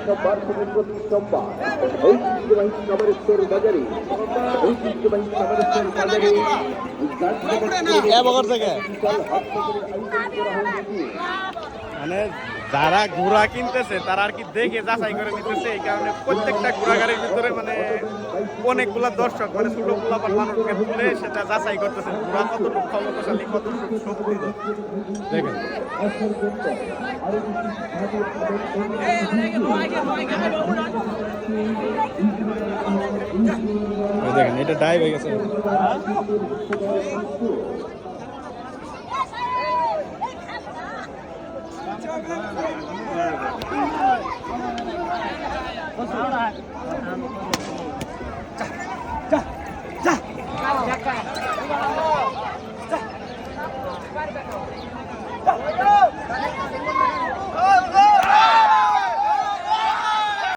সোমবার থেকে প্রতি সোমবার ঐতিহ্যবাহী কামারেশ্বর বাজারে মানে যারা ঘোড়া কিনতেছে তারা আর কি দেখে যাচাই করে নিতেছে, এই কারণে প্রত্যেকটা ঘোড়া গাড়ির ভিতরে মানে অনেকগুলা দর্শক মানে ছোট পোলাপান মানুষকে তুলে সেটা যাচাই করতেছে ঘোড়া কতটুকু ক্ষমতাশালী, কতটুকু শক্তি। দেখেন দেখেন এটা ডাইভ হয়ে গেছে।